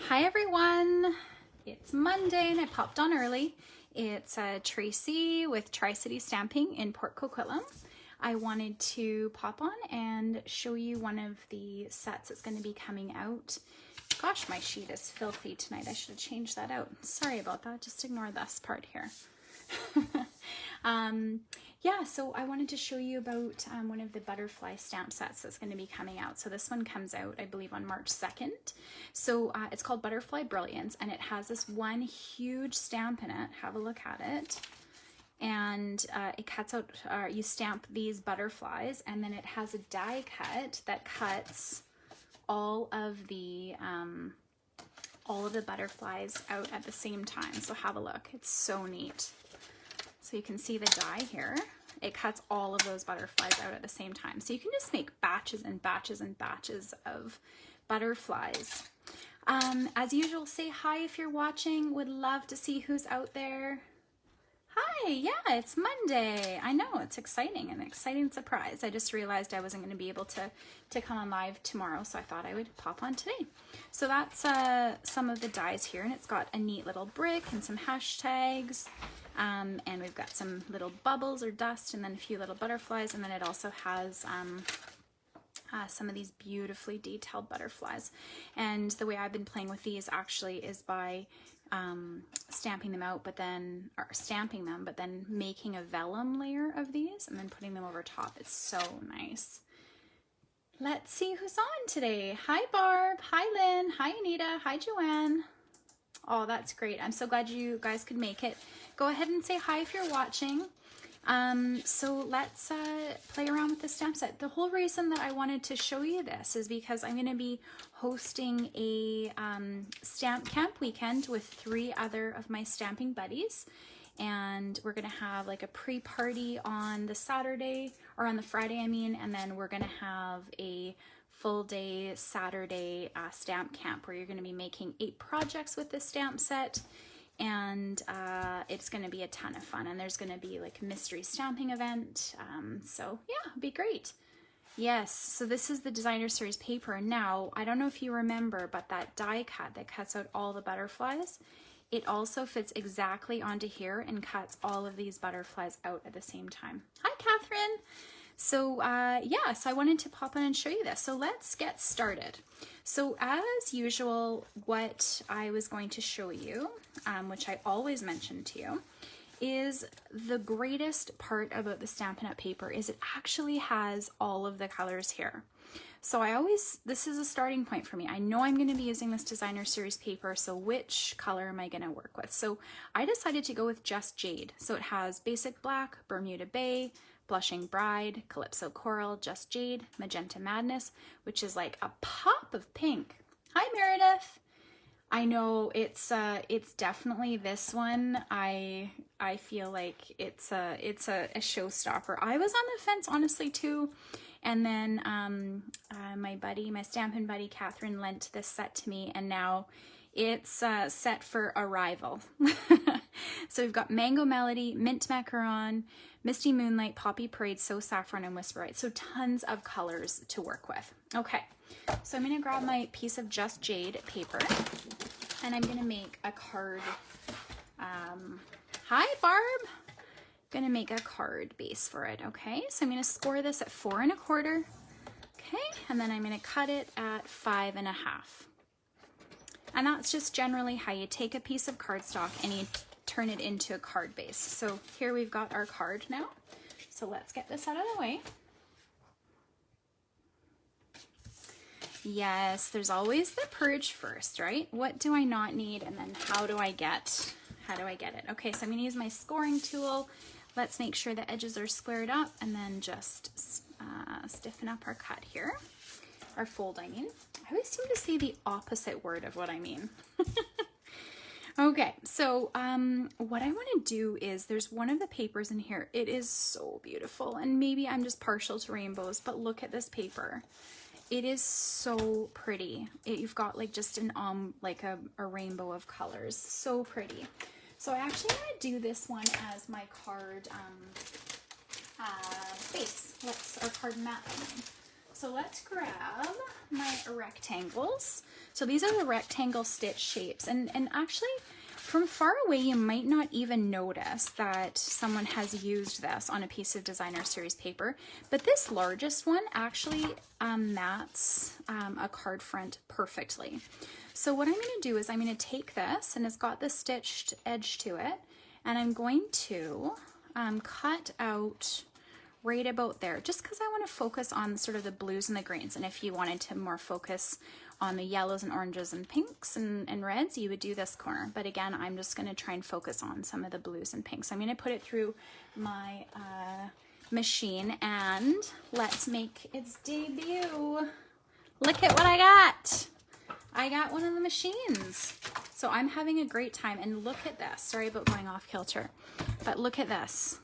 Hi everyone, it's Monday and I popped on early. It's Tracy with Tri-City Stamping in Port Coquitlam. I wanted to pop on and show you one of the sets that's going to be coming out. Gosh, my sheet is filthy tonight. I should have changed that out. Sorry about that. Just ignore this part here. Yeah, so I wanted to show you about one of the butterfly stamp sets that's going to be coming out. So this one comes out, I believe, on March 2nd. So it's called Butterfly Brilliance, and it has this one huge stamp in it. Have a look at it. And it cuts out, you stamp these butterflies, and then it has a die cut that cuts all of the butterflies out at the same time. So have a look. It's so neat. So you can see the die here. It cuts all of those butterflies out at the same time. So you can just make batches and batches and batches of butterflies. As usual, say hi if you're watching. Would love to see who's out there. Hi, yeah, it's Monday. I know, it's exciting, an exciting surprise. I just realized I wasn't going to be able to come on live tomorrow, so I thought I would pop on today. So that's some of the dies here, and it's got a neat little brick and some hashtags, and we've got some little bubbles or dust, and then a few little butterflies, and then it also has some of these beautifully detailed butterflies. And the way I've been playing with these actually is by stamping them out, but then making a vellum layer of these and then putting them over top. It's so nice. Let's see who's on today. Hi Barb, hi Lynn, hi Anita, hi Joanne. Oh, that's great. I'm so glad you guys could make it. Go ahead and say hi if you're watching. So let's play around with the stamp set. The whole reason that I wanted to show you this is because I'm going to be hosting a stamp camp weekend with 3 other of my stamping buddies, and we're going to have like a pre-party on the Saturday, or on the Friday I mean, and then we're going to have a full day Saturday stamp camp where you're going to be making 8 projects with this stamp set. And it's going to be a ton of fun, and there's going to be like a mystery stamping event. So yeah, it'll be great. Yes, so this is the designer series paper. Now, I don't know if you remember, but that die cut that cuts out all the butterflies, it also fits exactly onto here and cuts all of these butterflies out at the same time. Hi, Catherine. So yeah, so I wanted to pop in and show you this. So let's get started. So as usual, what I was going to show you, which I always mention to you, is the greatest part about the Stampin' Up! Paper is it actually has all of the colors here. So this is a starting point for me. I know I'm going to be using this designer series paper, so which color am I going to work with? So I decided to go with Just Jade. So it has Basic Black, Bermuda Bay, Blushing Bride, Calypso Coral, Just Jade, Magenta Madness, which is like a pop of pink. Hi Meredith. I know it's definitely this one. I feel like it's a showstopper. I was on the fence honestly too, and then my stampin' buddy Catherine lent this set to me, and now it's set for arrival. So we've got Mango Melody, Mint Macaron, Misty Moonlight, Poppy Parade, So Saffron, and Whisperite. So tons of colors to work with. Okay, so I'm going to grab my piece of Just Jade paper, and I'm going to make a card. Hi, Barb. Going to make a card base for it. Okay, so I'm going to score this at 4 1/4. Okay, and then I'm going to cut it at 5 1/2. And that's just generally how you take a piece of cardstock and you turn it into a card base. So here we've got our card now. So let's get this out of the way. Yes, there's always the purge first, right? What do I not need, and then how do I get it? Okay, so I'm gonna use my scoring tool. Let's make sure the edges are squared up, and then just stiffen up our cut here. Our fold, I mean. I always seem to say the opposite word of what I mean. Okay, so what I want to do is, there's one of the papers in here. It is so beautiful, and maybe I'm just partial to rainbows, but look at this paper. It is so pretty. You've got like just an like a rainbow of colors. So pretty. So I actually want to do this one as my card base. Our card mat. So let's grab my rectangles. So these are the rectangle stitch shapes. And actually, from far away, you might not even notice that someone has used this on a piece of designer series paper. But this largest one actually mats a card front perfectly. So what I'm going to do is I'm going to take this, and it's got the stitched edge to it, and I'm going to cut out right about there, just because I want to focus on sort of the blues and the greens. And if you wanted to more focus on the yellows and oranges and pinks and reds, you would do this corner. But again, I'm just going to try and focus on some of the blues and pinks. So I'm going to put it through my machine, and let's make its debut. Look at what I got. I got one of the machines. So I'm having a great time, and look at this. Sorry about going off kilter, but look at this.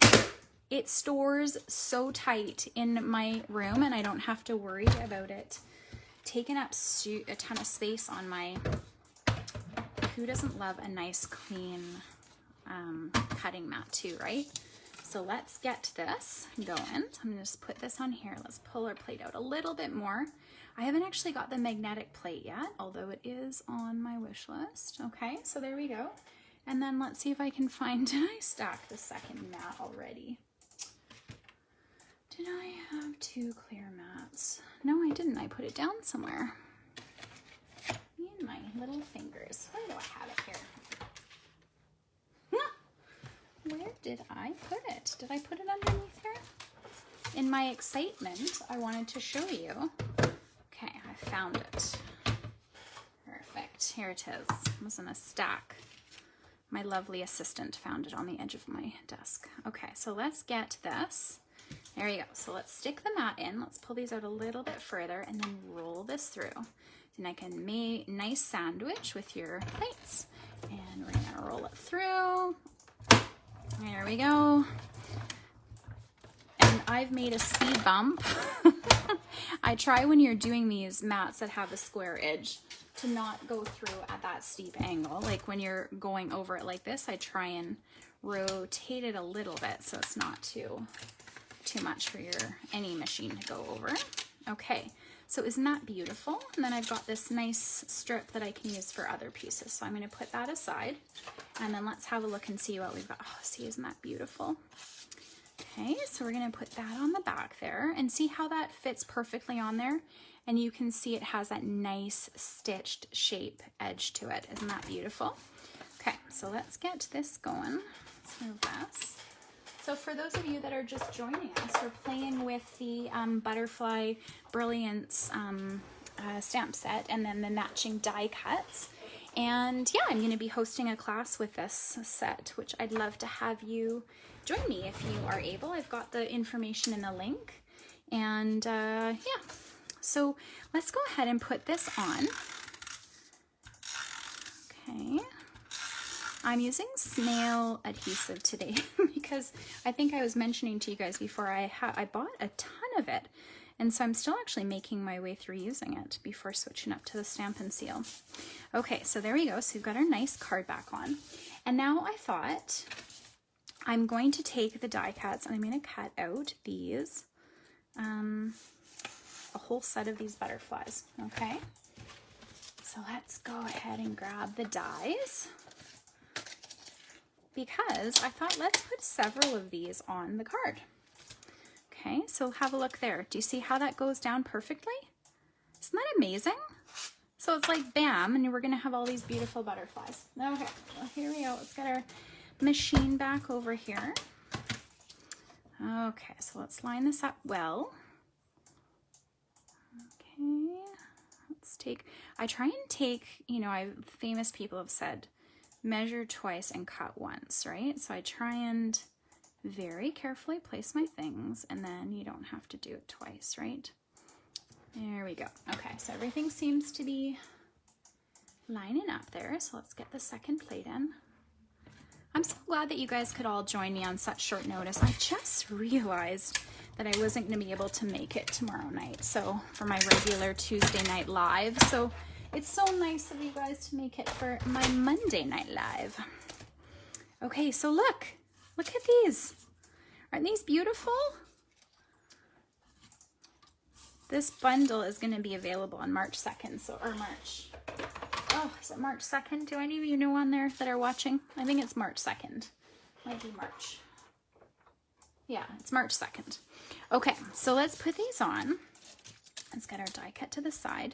It stores so tight in my room, and I don't have to worry about it taking up a ton of space on my, who doesn't love a nice clean cutting mat too, right? So let's get this going. I'm gonna just put this on here. Let's pull our plate out a little bit more. I haven't actually got the magnetic plate yet, although it is on my wish list. Okay, so there we go. And then let's see if I can find, did I stack the second mat already? Did I have 2 clear mats? No, I didn't. I put it down somewhere. Me and my little fingers. Where do I have it here? Where did I put it? Did I put it underneath here? In my excitement, I wanted to show you. Okay, I found it. Perfect. Here it is. It was in a stack. My lovely assistant found it on the edge of my desk. Okay, so let's get this. There you go. So let's stick the mat in. Let's pull these out a little bit further and then roll this through. And I can make a nice sandwich with your plates. And we're gonna roll it through. There we go. And I've made a speed bump. I try when you're doing these mats that have a square edge to not go through at that steep angle. Like when you're going over it like this, I try and rotate it a little bit so it's not too much for any machine to go over. Okay, so isn't that beautiful? And then I've got this nice strip that I can use for other pieces. So I'm going to put that aside, and then let's have a look and see what we've got. Oh, see, isn't that beautiful? Okay, so we're going to put that on the back there, and see how that fits perfectly on there. And you can see it has that nice stitched shape edge to it. Isn't that beautiful? Okay, so let's get this going. Let's move this. So for those of you that are just joining us, we're playing with the Butterfly Brilliance stamp set, and then the matching die cuts. And yeah, I'm going to be hosting a class with this set, which I'd love to have you join me if you are able. I've got the information in the link. And yeah, so let's go ahead and put this on. Okay. I'm using snail adhesive today because I think I was mentioning to you guys before I bought a ton of it, and so I'm still actually making my way through using it before switching up to the Stampin' Seal. Okay, so there we go. So we've got our nice card back on, and now I thought I'm going to take the die cuts and I'm going to cut out these, a whole set of these butterflies. Okay, so let's go ahead and grab the dies, because I thought let's put several of these on the card. Okay, so have a look there. Do you see how that goes down perfectly? Isn't that amazing? So it's like bam, and we're gonna have all these beautiful butterflies. Okay, well here we go. Let's get our machine back over here. Okay, so let's line this up well. Okay, let's take, I try and take, you know, famous people have said, measure twice and cut once, right? So I try and very carefully place my things, and then you don't have to do it twice, right? There we go. Okay, so everything seems to be lining up there. So let's get the second plate in. I'm so glad that you guys could all join me on such short notice. I just realized that I wasn't going to be able to make it tomorrow night, so for my regular Tuesday night live. So it's so nice of you guys to make it for my Monday night live. Okay, so look at these. Aren't these beautiful? This bundle is going to be available on March 2nd, oh, is it March 2nd? Do any of you know on there that are watching? I think it's March 2nd. Might be March. Yeah, it's March 2nd. Okay, so let's put these on. Let's get our die cut to the side.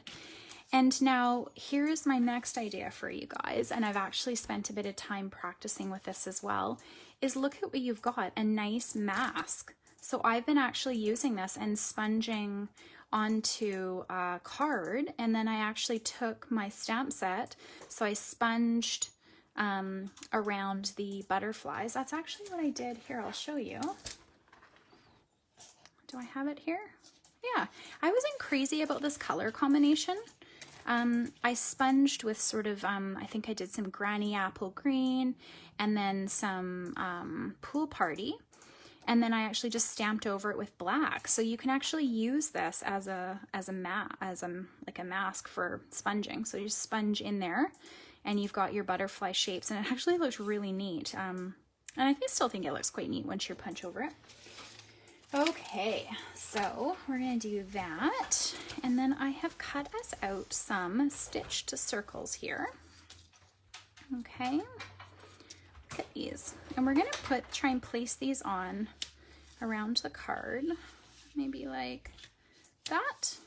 And now here's my next idea for you guys, and I've actually spent a bit of time practicing with this as well, is look at what you've got, a nice mask. So I've been actually using this and sponging onto a card, and then I actually took my stamp set, so I sponged around the butterflies. That's actually what I did here. I'll show you. Do I have it here? Yeah, I wasn't crazy about this color combination. I sponged with sort of, I think I did some Granny Apple Green and then some Pool Party. And then I actually just stamped over it with black. So you can actually use this as a mask for sponging. So you just sponge in there and you've got your butterfly shapes, and it actually looks really neat. And I still think it looks quite neat once you punch over it. Okay, so we're gonna do that. And then I have cut us out some stitched circles here. Okay. Look at these, and we're gonna try and place these on around the card, maybe like that,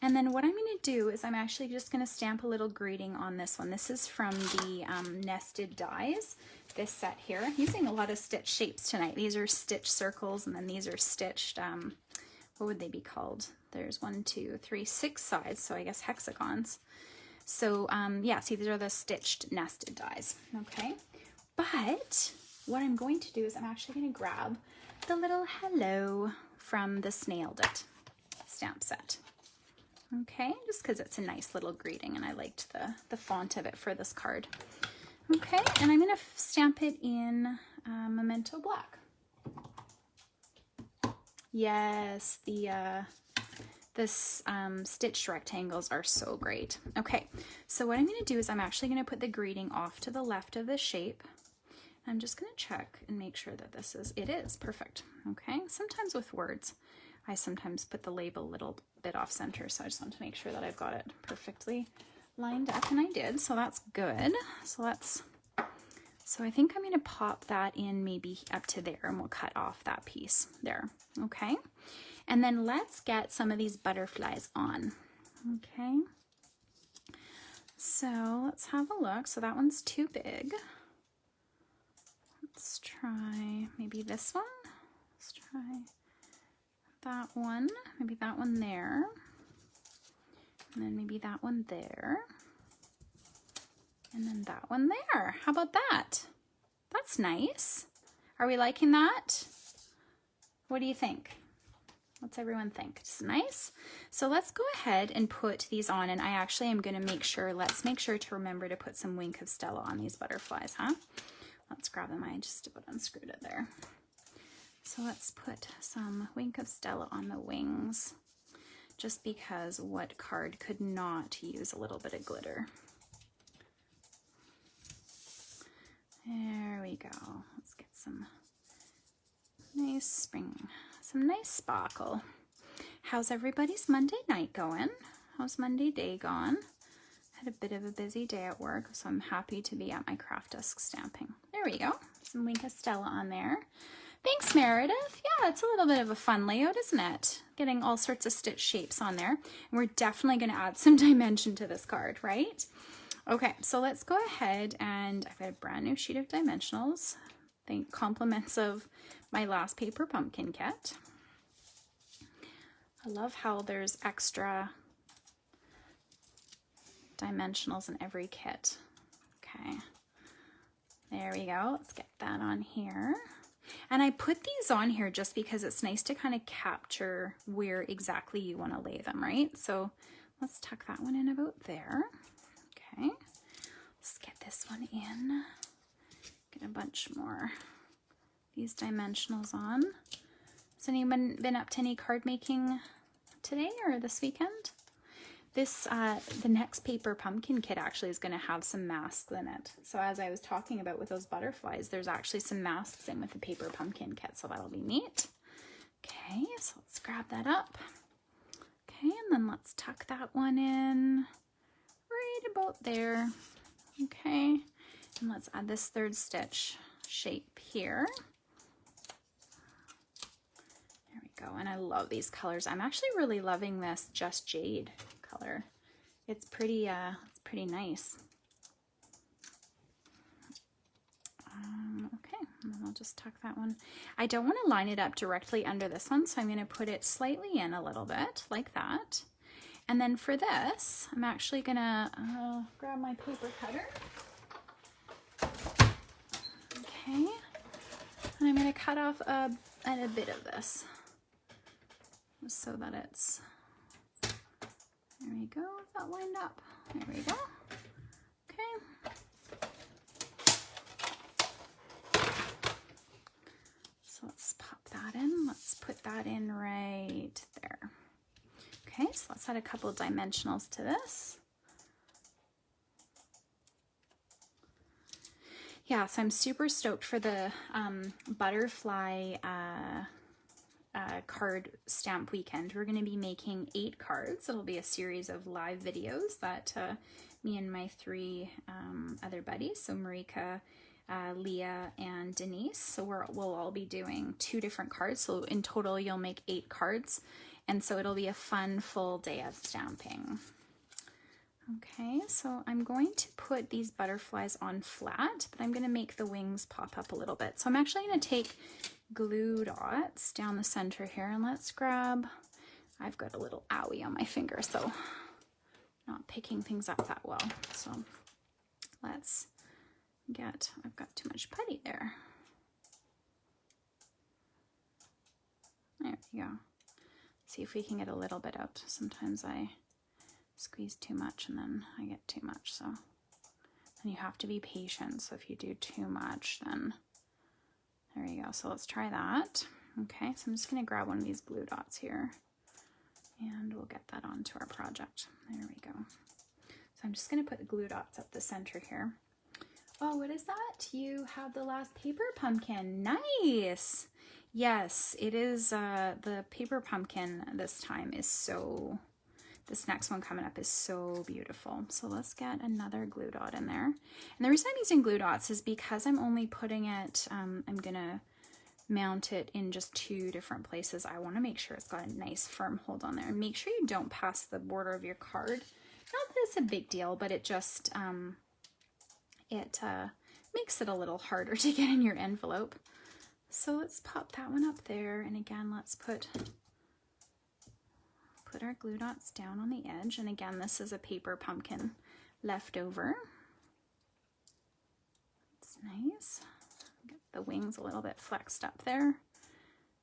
and then what I'm going to do is I'm actually just going to stamp a little greeting on this one. This is from the Nested Dies, this set here. I'm using a lot of stitch shapes tonight. These are stitched circles, and then these are stitched, what would they be called? There's 1, 2, 3, 6 sides, so I guess hexagons. So yeah, see, these are the stitched nested dies, okay? But what I'm going to do is I'm actually going to grab the little hello from the Snailed It stamp set, okay? Just because it's a nice little greeting, and I liked the font of it for this card. Okay, and I'm going to stamp it in Memento Black. Yes, this stitched rectangles are so great. Okay, so what I'm going to do is I'm actually going to put the greeting off to the left of the shape. I'm just going to check and make sure that it is perfect. Okay, sometimes with words, I sometimes put the label a little bit off center, so I just want to make sure that I've got it perfectly lined up, and I did, so that's good. So I think I'm going to pop that in maybe up to there, and we'll cut off that piece there. Okay. And then let's get some of these butterflies on, okay? So let's have a look. So that one's too big. Let's try maybe this one. Let's try that one, maybe that one there. And then maybe that one there. And then that one there. How about that? That's nice. Are we liking that? What do you think? What's everyone think? It's nice. So let's go ahead and put these on, and I actually am going to let's make sure to remember to put some Wink of Stella on these butterflies, huh? Let's grab them. I just about unscrewed it there. So let's put some Wink of Stella on the wings, just because what card could not use a little bit of glitter? There we go. Let's get some nice some nice sparkle. How's everybody's Monday night going? How's Monday day gone? Had a bit of a busy day at work, so I'm happy to be at my craft desk stamping. There we go. Some Wink of Stella on there. Thanks, Meredith. Yeah, it's a little bit of a fun layout, isn't it? Getting all sorts of stitch shapes on there. And we're definitely going to add some dimension to this card, right? Okay, so let's go ahead, and I've got a brand new sheet of dimensionals. Thank compliments of my last paper pumpkin kit. I love how there's extra dimensionals in every kit. Okay, there we go. Let's get that on here. And I put these on here just because it's nice to kind of capture where exactly you want to lay them, right? So let's tuck that one in about there. Okay, let's get this one in. Get a bunch more these dimensionals on. Has anyone been up to any card making today or this weekend? This, the next paper pumpkin kit actually is going to have some masks in it. So as I was talking about with those butterflies, there's actually some masks in with the paper pumpkin kit, so that'll be neat. Okay, so let's grab that up. Okay, and then let's tuck that one in right about there. Okay, and let's add this third stitch shape here. There we go, and I love these colors. I'm actually really loving this Just Jade color. It's pretty nice. Okay, and then I'll just tuck that one. I don't want to line it up directly under this one, so I'm going to put it slightly in a little bit, like that. And then for this, I'm actually going to grab my paper cutter. Okay, and I'm going to cut off a bit of this, just so that it's, there we go, that lined up. There we go. Okay. So let's pop that in. Let's put that in right there. Okay, so let's add a couple of dimensionals to this. Yeah, so I'm super stoked for the butterfly card stamp weekend. We're going to be making 8 cards. It'll be a series of live videos that me and my 3 other buddies, so Marika, Leah, and Denise. So we'll all be doing 2 different cards. So in total, you'll make 8 cards. And so it'll be a fun full day of stamping. Okay, so I'm going to put these butterflies on flat, but I'm going to make the wings pop up a little bit. So I'm actually going to take glue dots down the center here, and let's grab, I've got a little owie on my finger, so not picking things up that well. So let's get, I've got too much putty there. There we go. See if we can get a little bit out. Sometimes I squeeze too much and then I get too much, so then you have to be patient. So if you do too much, then there you go. So let's try that. Okay, so I'm just going to grab one of these glue dots here and we'll get that onto our project. There we go. So I'm just going to put the glue dots up the center here. Oh, what is that? You have the last paper pumpkin. Nice. Yes, it is. The paper pumpkin this time is so, this next one coming up is so beautiful. So let's get another glue dot in there. And the reason I'm using glue dots is because I'm only putting it, I'm gonna mount it in just 2 different places. I want to make sure it's got a nice firm hold on there. And make sure you don't pass the border of your card. Not that it's a big deal, but it just, it makes it a little harder to get in your envelope. So let's pop that one up there. And again, let's put our glue dots down on the edge. And again, this is a paper pumpkin left over. It's nice. Get the wings a little bit flexed up there.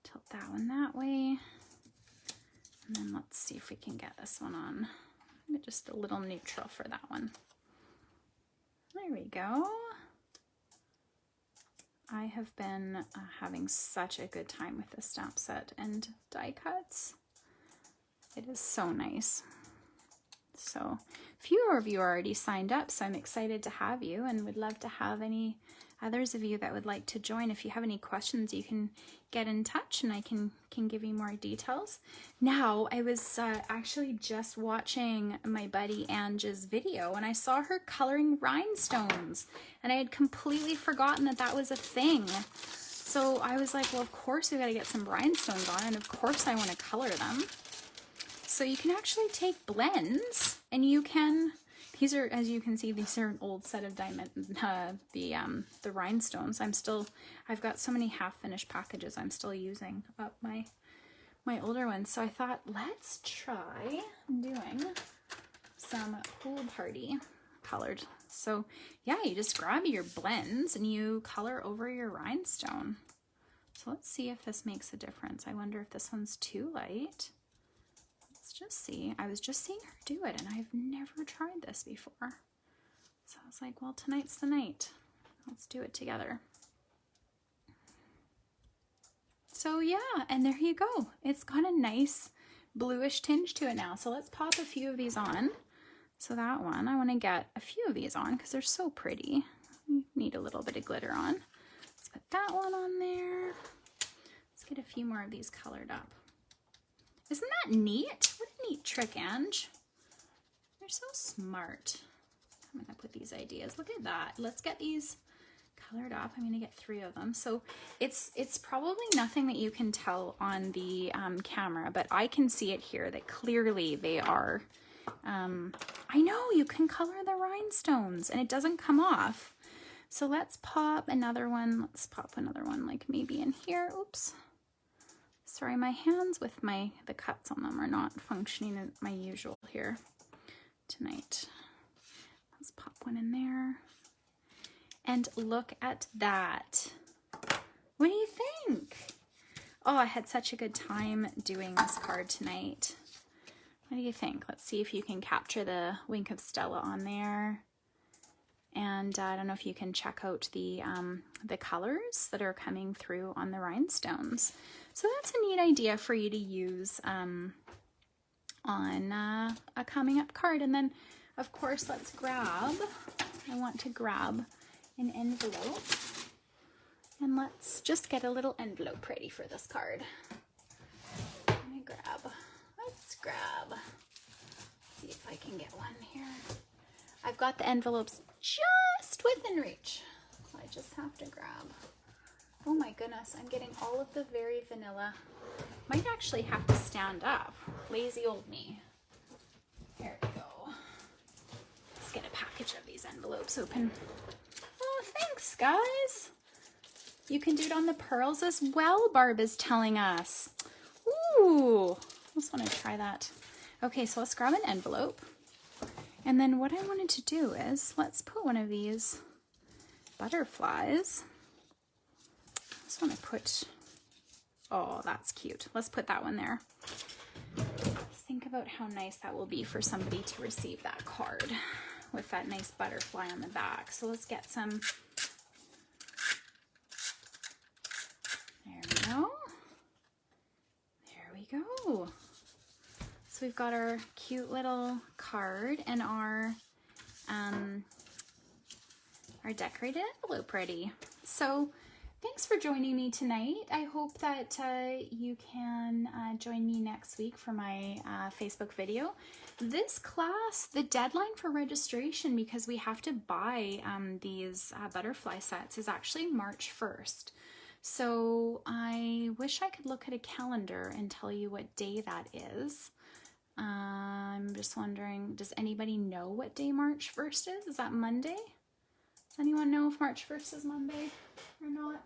Tilt that one that way. And then let's see if we can get this one on. Just a little neutral for that one. There we go. I have been having such a good time with this stamp set and die cuts. It is so nice. So few of you are already signed up, so I'm excited to have you and would love to have any others of you that would like to join. If you have any questions, you can get in touch and I can give you more details. Now, I was actually just watching my buddy Ange's video and I saw her coloring rhinestones and I had completely forgotten that that was a thing. So I was like, well, of course we got to get some rhinestones on and of course I want to color them. So you can actually take blends and you can, these are, as you can see, these are an old set of diamond, the rhinestones. I've got so many half-finished packages I'm still using up my older ones. So I thought, let's try doing some pool party colored. So yeah, you just grab your blends and you color over your rhinestone. So let's see if this makes a difference. I wonder if this one's too light. Let's just see. I was just seeing her do it and I've never tried this before. So I was like, well, tonight's the night. Let's do it together. So yeah, and there you go. It's got a nice bluish tinge to it now. So let's pop a few of these on. So that one, I want to get a few of these on because they're so pretty. You need a little bit of glitter on. Let's put that one on there. Let's Let's get a few more of these colored up. Isn't that neat? What a neat trick, Ange. You're so smart. I'm gonna put these ideas. Look at that. Let's get these colored up. I'm gonna get 3 of them. So it's probably nothing that you can tell on the camera, but I can see it here that clearly they are. I know you can color the rhinestones and it doesn't come off. So let's pop another one. Let's pop another one like maybe in here. Oops. Sorry, my hands with the cuts on them are not functioning as my usual here tonight. Let's pop one in there. And look at that. What do you think? Oh, I had such a good time doing this card tonight. What do you think? Let's see if you can capture the wink of Stella on there. And I don't know if you can check out the colors that are coming through on the rhinestones. So that's a neat idea for you to use on a coming up card. And then, of course, I want to grab an envelope. And let's just get a little envelope ready for this card. Let's grab. See if I can get one here. I've got the envelopes just within reach. So I just have to grab. Oh my goodness, I'm getting all of the very vanilla. Might actually have to stand up. Lazy old me. There we go. Let's get a package of these envelopes open. Oh, thanks, guys. You can do it on the pearls as well, Barb is telling us. Ooh, I just want to try that. Okay, so let's grab an envelope. And then what I wanted to do is, let's put one of these butterflies. I just want to put, oh, that's cute. Let's put that one there. Think about how nice that will be for somebody to receive that card with that nice butterfly on the back. So let's get some. There we go. There we go. So we've got our cute little card and our decorated envelope ready. So thanks for joining me tonight. I hope that you can join me next week for my Facebook video. This class, the deadline for registration, because we have to buy these butterfly sets, is actually March 1st. So I wish I could look at a calendar and tell you what day that is. I'm just wondering, does anybody know what day March 1st is? Is that Monday? Does anyone know if March 1st is Monday or not?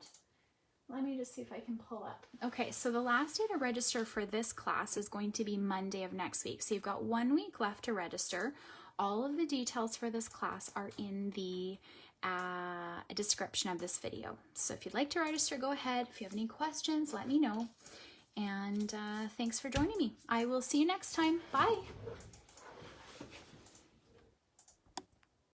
Let me just see if I can pull up. Okay, so the last day to register for this class is going to be Monday of next week. So you've got 1 week left to register. All of the details for this class are in the description of this video. So if you'd like to register, go ahead. If you have any questions, let me know. And thanks for joining me. I will see you next time. Bye.